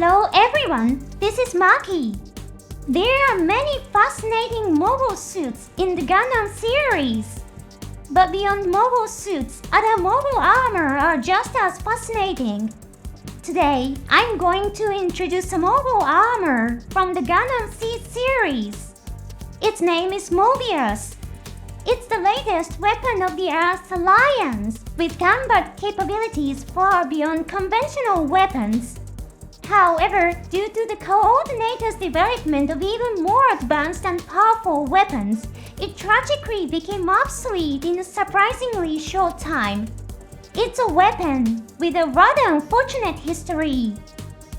Hello everyone, this is Maki. There are many fascinating mobile suits in the Gundam series. But beyond mobile suits, other mobile armor are just as fascinating. Today, I'm going to introduce a mobile armor from the Gundam Seed series. Its name is Möbius. It's the latest weapon of the Earth Alliance, with combat capabilities far beyond conventional weapons. However, due to the coordinator's development of even more advanced and powerful weapons, it tragically became obsolete in a surprisingly short time. It's a weapon with a rather unfortunate history.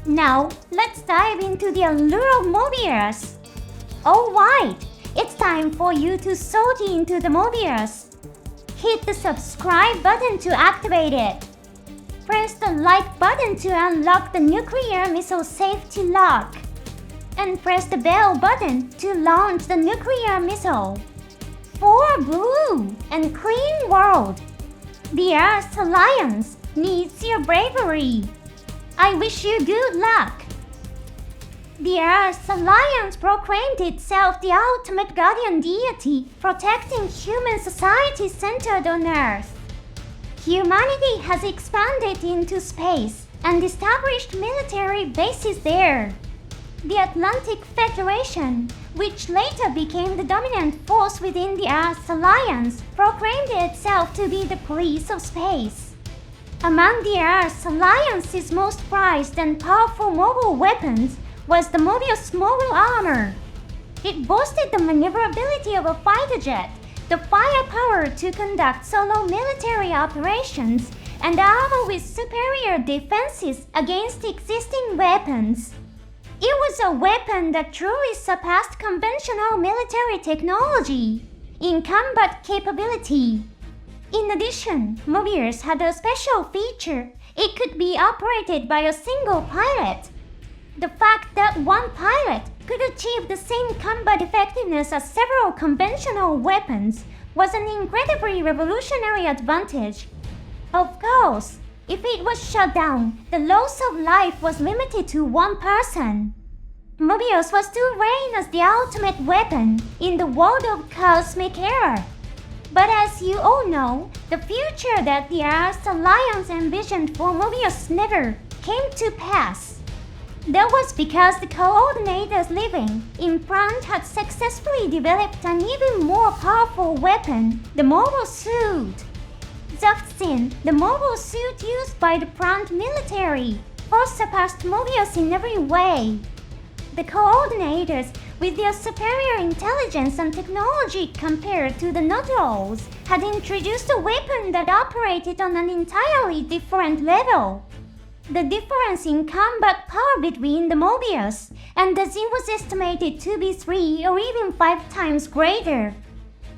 Now, let's dive into the allure of Möbius. Alright, it's time for you to sort into the Möbius. Hit the subscribe button to activate it. Press the like button to unlock the nuclear missile safety lock. And press the bell button to launch the nuclear missile. For a blue and clean world, the Earth Alliance needs your bravery. I wish you good luck. The Earth Alliance proclaimed itself the ultimate guardian deity, protecting human society centered on Earth. Humanity has expanded into space and established military bases there. The Atlantic Federation, which later became the dominant force within the Earth Alliance, proclaimed itself to be the police of space. Among the Earth Alliance's most prized and powerful mobile weapons was the Möbius mobile armor. It boasted the maneuverability of a fighter jet, the firepower to conduct solo military operations, and armor with superior defenses against existing weapons. It was a weapon that truly surpassed conventional military technology in combat capability. In addition, Möbius had a special feature. It could be operated by a single pilot. The fact that one pilot could achieve the same combat effectiveness as several conventional weapons was an incredibly revolutionary advantage. Of course, if it was shut down, the loss of life was limited to one person. Möbius was to reign as the ultimate weapon in the world of cosmic era. But as you all know, the future that the Earth Alliance envisioned for Möbius never came to pass. That was because the coordinators living in front had successfully developed an even more powerful weapon, the mobile suit. Zaftzin, the mobile suit used by the front military, far surpassed Möbius in every way. The coordinators, with their superior intelligence and technology compared to the Naturals, had introduced a weapon that operated on an entirely different level. The difference in combat power between the Möbius and the Z was estimated to be 3 or even 5 times greater.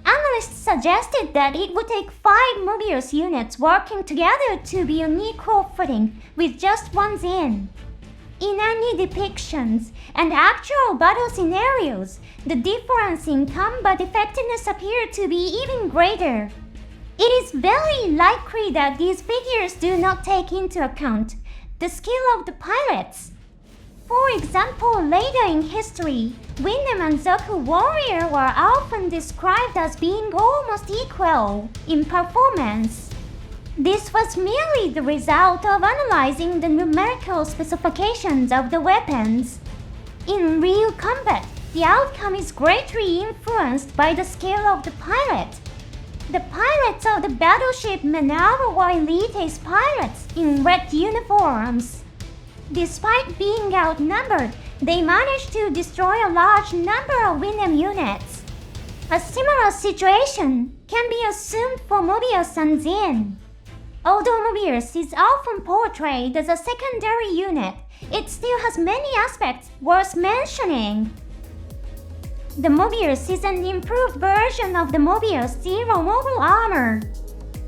Analysts suggested that it would take 5 Möbius units working together to be on equal footing with just one Zen. In any depictions and actual battle scenarios, the difference in combat effectiveness appeared to be even greater. It is very likely that these figures do not take into account the skill of the pilots. For example, later in history, Gundam and Zoku Warrior were often described as being almost equal in performance. This was merely the result of analyzing the numerical specifications of the weapons. In real combat, the outcome is greatly influenced by the skill of the pilot. The pilots of the battleship Manava were elite ace pilots in red uniforms. Despite being outnumbered, they managed to destroy a large number of Gundam units. A similar situation can be assumed for Möbius and Zen. Although Möbius is often portrayed as a secondary unit, it still has many aspects worth mentioning. The Möbius is an improved version of the Möbius Zero mobile armor.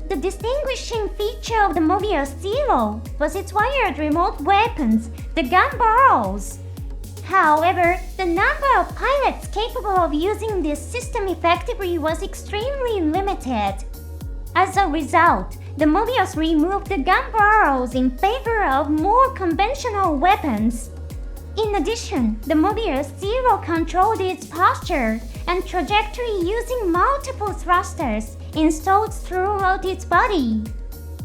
The distinguishing feature of the Möbius Zero was its wired remote weapons, the gun barrels. However, the number of pilots capable of using this system effectively was extremely limited. As a result, the Möbius removed the gun barrels in favor of more conventional weapons. In addition, the Möbius Zero controlled its posture and trajectory using multiple thrusters installed throughout its body.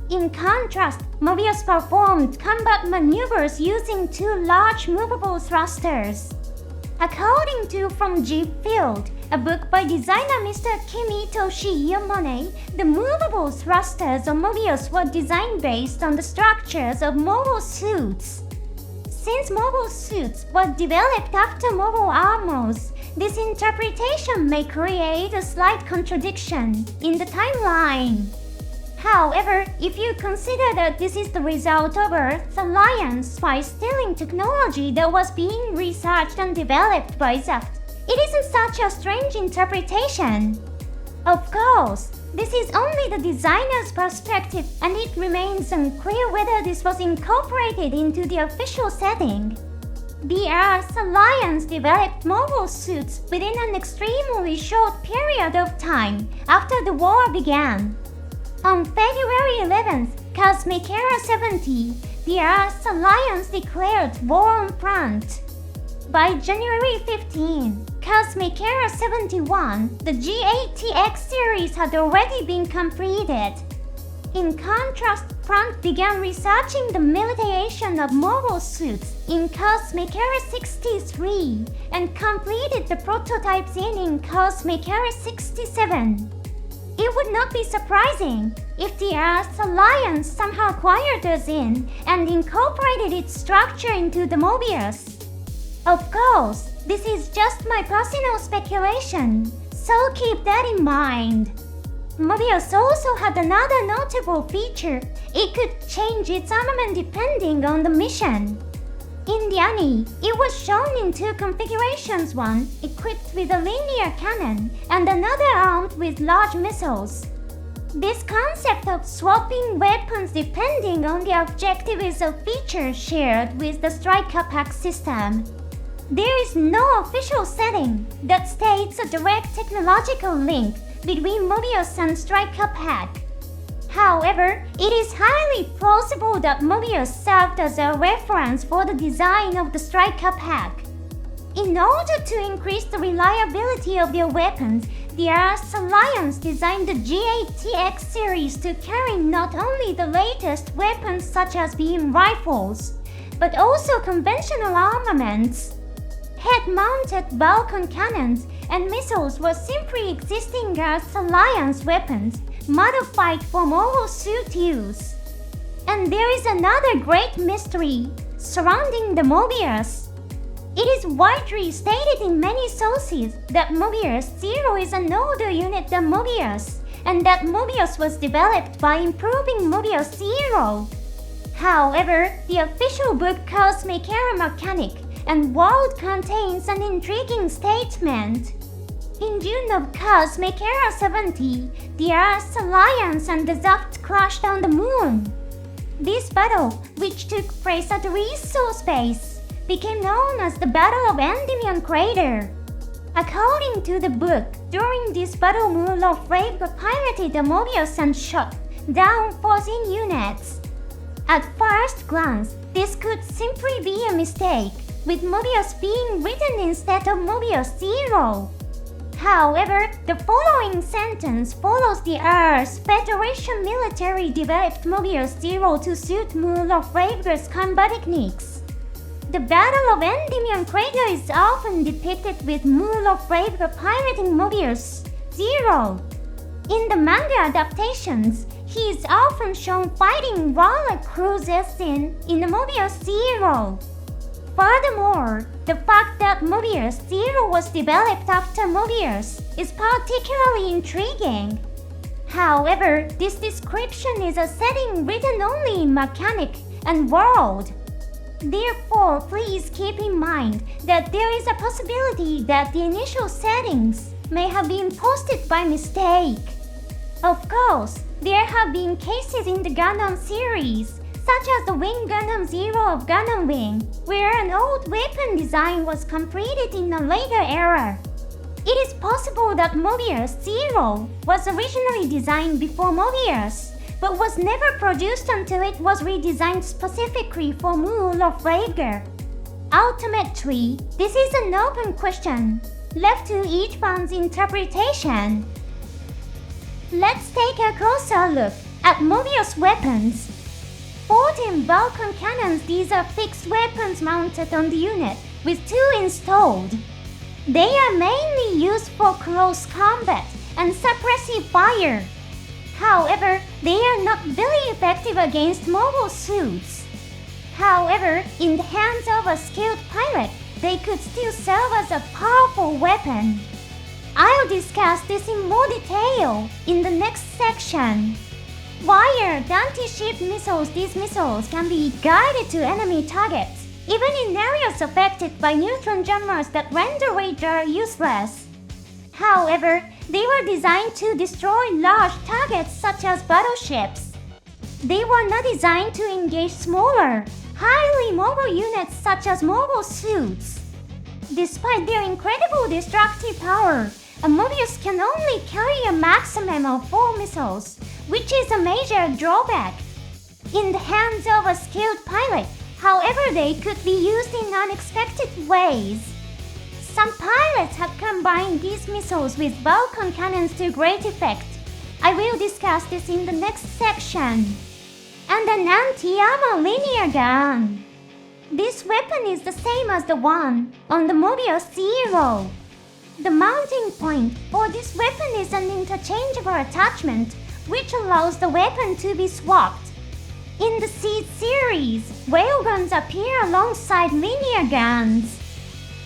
In contrast, Möbius performed combat maneuvers using two large movable thrusters. According to From G Field, a book by designer Mr. Kimitoshi Yamane, the movable thrusters of Möbius were designed based on the structures of mobile suits. Since mobile suits were developed after mobile armors, this interpretation may create a slight contradiction in the timeline. However, if you consider that this is the result of Earth's alliance spy stealing technology that was being researched and developed by Zaft, it isn't such a strange interpretation. Of course, this is only the designer's perspective and it remains unclear whether this was incorporated into the official setting. The Earth's alliance developed mobile suits within an extremely short period of time after the war began. On February 11th, Cosmic Era 70, the Earth's alliance declared war on France. By January 15, Cosmic Era 71, the G8TX series had already been completed. In contrast, France began researching the militarization of mobile suits in Cosmic Era 63 and completed the prototypes in Cosmic Era 67. It would not be surprising if the Earth's alliance somehow acquired us in and incorporated its structure into the Möbius. Of course, this is just my personal speculation, so keep that in mind. Möbius also had another notable feature. It could change its armament depending on the mission. In the anime, it was shown in two configurations, one equipped with a linear cannon and another armed with large missiles. This concept of swapping weapons depending on the objective is a feature shared with the Striker Pack system. There is no official setting that states a direct technological link between Möbius and Striker Pack. However, it is highly plausible that Möbius served as a reference for the design of the Striker Pack. In order to increase the reliability of their weapons, the Earth's alliance designed the G8TX series to carry not only the latest weapons such as beam rifles, but also conventional armaments. Head-mounted Balkan cannons and missiles were simply existing Earth's alliance weapons, modified for mobile suit use. And there is another great mystery surrounding the Möbius. It is widely stated in many sources that Möbius Zero is an older unit than Möbius, and that Möbius was developed by improving Möbius Zero. However, the official book Cosmic Era Mechanic and World contains an intriguing statement. In June of Cosmic Era 70, the Earth's alliance and the Zaft crashed on the moon. This battle, which took place at resource base, became known as the Battle of Endymion Crater. According to the book, during this battle Murloc Raven piloted the Möbius and shot down 14 units. At first glance, this could simply be a mistake, with Möbius being written instead of Möbius Zero. However, the following sentence follows the Earth's Federation military developed Möbius Zero to suit Murloc Raven's combat techniques. The Battle of Endymion Crater is often depicted with Murloc Raven piloting Möbius Zero. In the manga adaptations, he is often shown fighting Warlock cruisers in the Möbius Zero. Furthermore, the fact that Möbius Zero was developed after Möbius is particularly intriguing. However, this description is a setting written only in Mechanic and World. Therefore, please keep in mind that there is a possibility that the initial settings may have been posted by mistake. Of course, there have been cases in the Gundam series, such as the Wing Gundam Zero of Gundam Wing, where an old weapon design was completed in a later era. It is possible that Möbius Zero was originally designed before Möbius, but was never produced until it was redesigned specifically for Murloc Raven. Ultimately, this is an open question, left to each one's interpretation. Let's take a closer look at Möbius weapons. 14 Vulcan cannons. These are fixed weapons mounted on the unit with 2 installed. They are mainly used for close combat and suppressive fire. However, they are not very effective against mobile suits. However, in the hands of a skilled pilot, they could still serve as a powerful weapon. I'll discuss this in more detail in the next section. Wired anti-ship missiles. These missiles can be guided to enemy targets, even in areas affected by neutron jammers that render radar useless. However, they were designed to destroy large targets such as battleships. They were not designed to engage smaller, highly mobile units such as mobile suits. Despite their incredible destructive power, a Möbius can only carry a maximum of 4 missiles, which is a major drawback. In the hands of a skilled pilot, however, they could be used in unexpected ways. Some pilots have combined these missiles with Vulcan cannons to great effect. I will discuss this in the next section. And an anti-armor linear gun. This weapon is the same as the one on the Möbius Zero. The mounting point for this weapon is an interchangeable attachment, which allows the weapon to be swapped. In the Seed series, railguns appear alongside linear guns.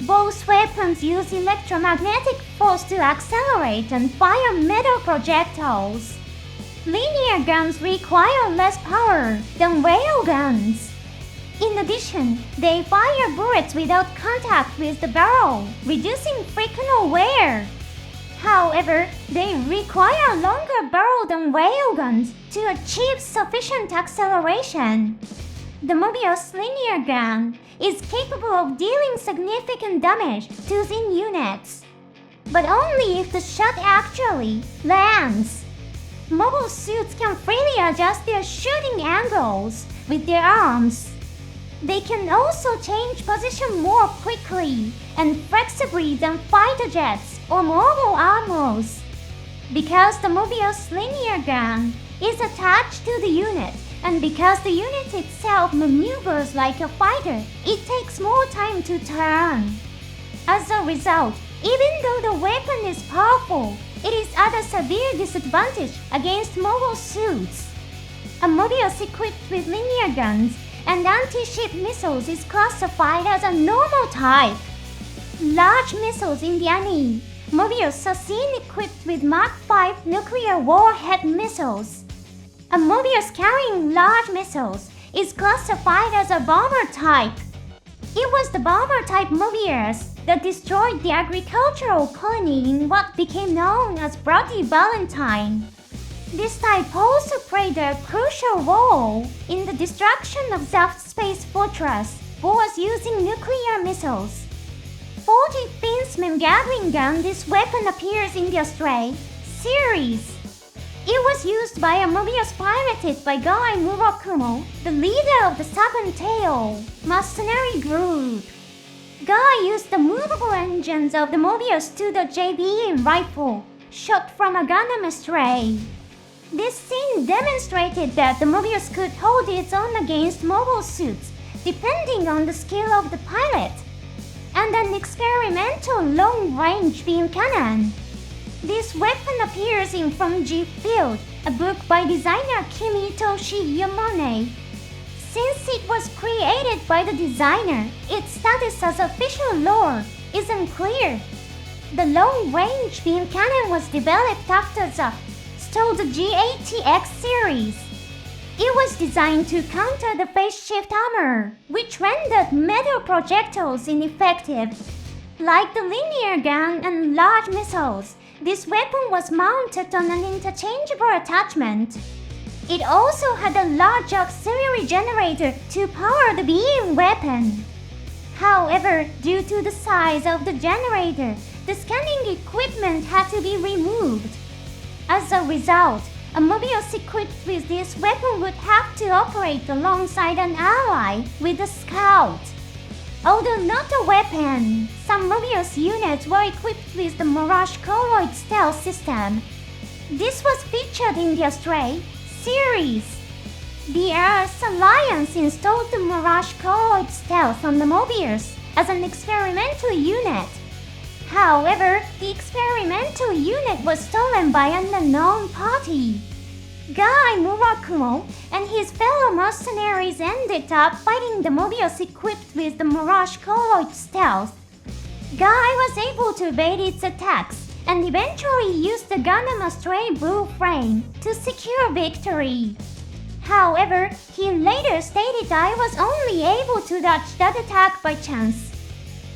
Both weapons use electromagnetic force to accelerate and fire metal projectiles. Linear guns require less power than railguns. In addition, they fire bullets without contact with the barrel, reducing frictional wear. However, they require a longer barrel than railguns to achieve sufficient acceleration. The Möbius linear gun is capable of dealing significant damage to thin units, but only if the shot actually lands. Mobile suits can freely adjust their shooting angles with their arms. They can also change position more quickly and flexibly than fighter jets or mobile armors. Because the Möbius linear gun is attached to the unit, and because the unit itself maneuvers like a fighter, it takes more time to turn. As a result, even though the weapon is powerful, it is at a severe disadvantage against mobile suits. A Möbius equipped with linear guns and anti-ship missiles is classified as a normal type. Large missiles in the anime, Möbius are seen equipped with Mach 5 nuclear warhead missiles. A Möbius carrying large missiles is classified as a bomber type. It was the bomber type Möbius that destroyed the agricultural colony in what became known as Bloody Valentine. This type also played a crucial role in the destruction of Zaft Space Fortress, was using nuclear missiles. 45th Megaling gun. This weapon appears in the Astray series. It was used by a Möbius piloted by Guy Murakumo, the leader of the Saban-Tail mercenary group. Guy used the movable engines of the Möbius to the JBM rifle, shot from a Gundam Astray. This scene demonstrated that the Möbius could hold its own against mobile suits, depending on the skill of the pilot, and an experimental long-range beam cannon. This weapon appears in From G Field, a book by designer Kimitoshi Yamane. Since it was created by the designer, its status as official lore is unclear. The long-range beam cannon was developed after the G-ATX series. It was designed to counter the phase shift armor, which rendered metal projectiles ineffective. Like the linear gun and large missiles, this weapon was mounted on an interchangeable attachment. It also had a large auxiliary generator to power the beam weapon. However, due to the size of the generator, the scanning equipment had to be removed. As a result, a Möbius equipped with this weapon would have to operate alongside an ally with a scout. Although not a weapon, some Möbius units were equipped with the Mirage Colloid stealth system. This was featured in the Astray series. The Earth Alliance installed the Mirage Colloid stealth on the Möbius as an experimental unit. However, the experimental unit was stolen by an unknown party. Guy Murakumo and his fellow mercenaries ended up fighting the Möbius equipped with the Mirage Colloid stealth. Guy was able to evade its attacks and eventually used the Gundam Astray Blue frame to secure victory. However, he later stated I was only able to dodge that attack by chance.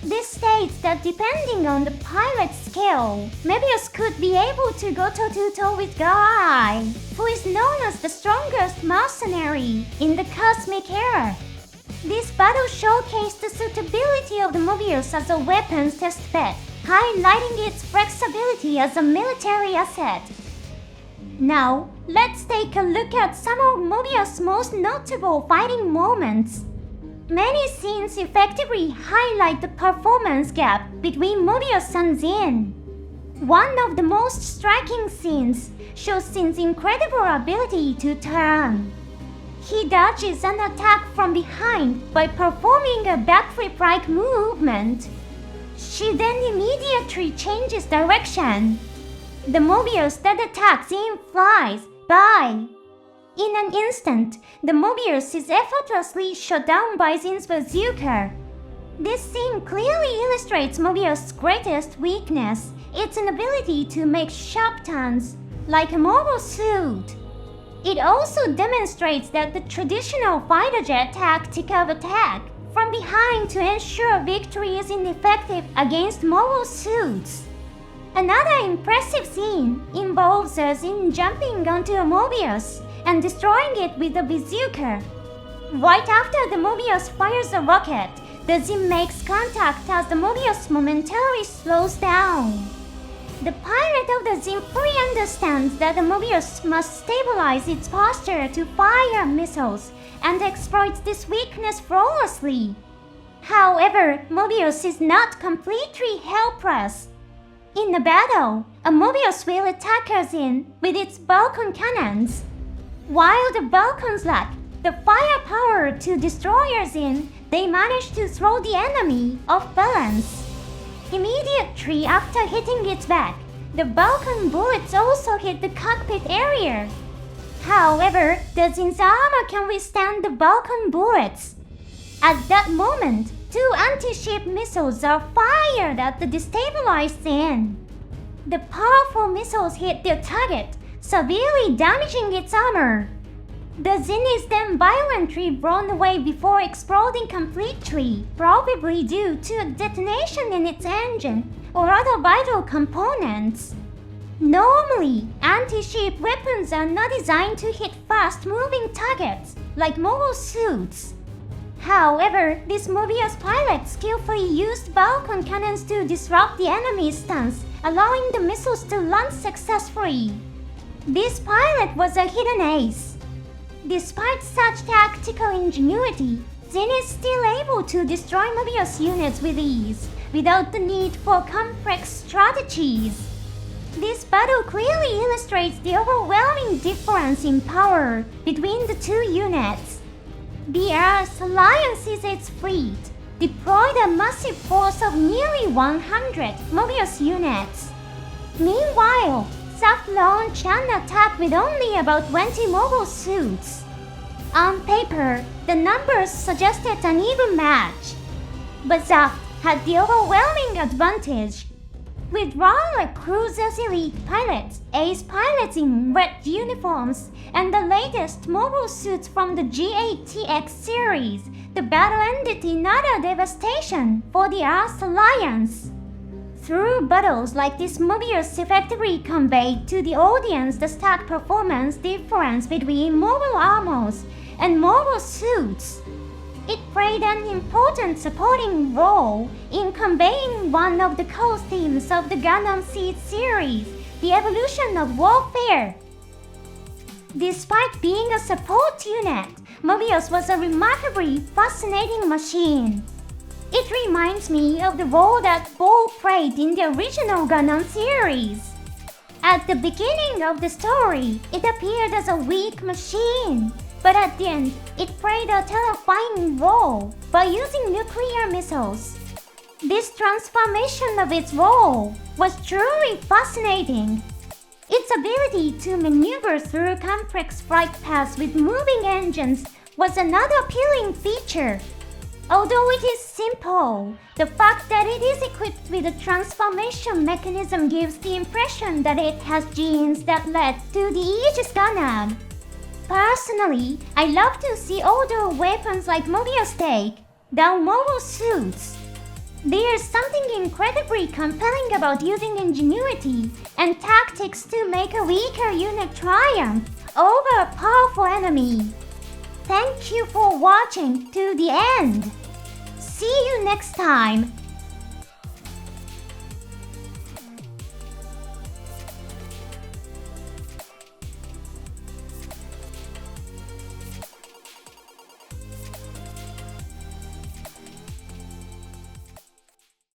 This states that depending on the pilot's skill, Möbius could be able to go toe-to-toe with Guy, who is known as the strongest mercenary in the Cosmic Era. This battle showcased the suitability of the Möbius as a weapons testbed, highlighting its flexibility as a military asset. Now, let's take a look at some of Möbius' most notable fighting moments. Many scenes effectively highlight the performance gap between Möbius and Zin. One of the most striking scenes shows Zin's incredible ability to turn. He dodges an attack from behind by performing a backflip-like movement. She then immediately changes direction. The Möbius that attacks Zin flies by. In an instant, the Möbius is effortlessly shot down by Zin's bazooka. This scene clearly illustrates Möbius' greatest weakness, its inability to make sharp turns, like a mobile suit. It also demonstrates that the traditional fighter jet tactic of attack from behind to ensure victory is ineffective against mobile suits. Another impressive scene involves Zin jumping onto a Möbius and destroying it with a bazooka. Right after the Möbius fires a rocket, the Zin makes contact as the Möbius momentarily slows down. The pilot of the Zin fully understands that the Möbius must stabilize its posture to fire missiles and exploits this weakness flawlessly. However, Möbius is not completely helpless. In the battle, a Möbius will attack Zin with its Balkan cannons. While the Balkans lack the firepower to destroy Zin, they manage to throw the enemy off balance. Immediately after hitting its back, the Balkan bullets also hit the cockpit area. However, the Zin's armor can withstand the Balkan bullets. At that moment, two anti-ship missiles are fired at the destabilized Zin. The powerful missiles hit their target, severely damaging its armor. The Zin is then violently blown away before exploding completely, probably due to a detonation in its engine or other vital components. Normally, anti-ship weapons are not designed to hit fast-moving targets like mobile suits. However, this Möbius pilot skillfully used Balkan cannons to disrupt the enemy's stance, allowing the missiles to launch successfully. This pilot was a hidden ace. Despite such tactical ingenuity, Zin is still able to destroy Möbius units with ease, without the need for complex strategies. This battle clearly illustrates the overwhelming difference in power between the two units. The Earth Alliance is its fleet, deployed a massive force of nearly 100 Möbius units. Meanwhile, Zaf launched an attack with only about 20 mobile suits. On paper, the numbers suggested an even match. But Zaf had the overwhelming advantage. With Rawler Cruiser's elite pilots, ace pilots in red uniforms, and the latest mobile suits from the GATX series, the battle ended in utter devastation for the Earth Alliance. Through battles like this, Möbius effectively conveyed to the audience the stark performance difference between mobile armors and mobile suits. It played an important supporting role in conveying one of the core themes of the Gundam Seed series, the evolution of warfare. Despite being a support unit, Möbius was a remarkably fascinating machine. It reminds me of the role that Ball played in the original Gundam series. At the beginning of the story, it appeared as a weak machine, but at the end, it played a terrifying role by using nuclear missiles. This transformation of its role was truly fascinating. Its ability to maneuver through complex flight paths with moving engines was another appealing feature. Although it is simple, the fact that it is equipped with a transformation mechanism gives the impression that it has genes that led to the Aegis Gundam. Personally, I love to see older weapons like Möbius take down mobile suits. There's something incredibly compelling about using ingenuity and tactics to make a weaker unit triumph over a powerful enemy. Thank you for watching to the end. See you next time.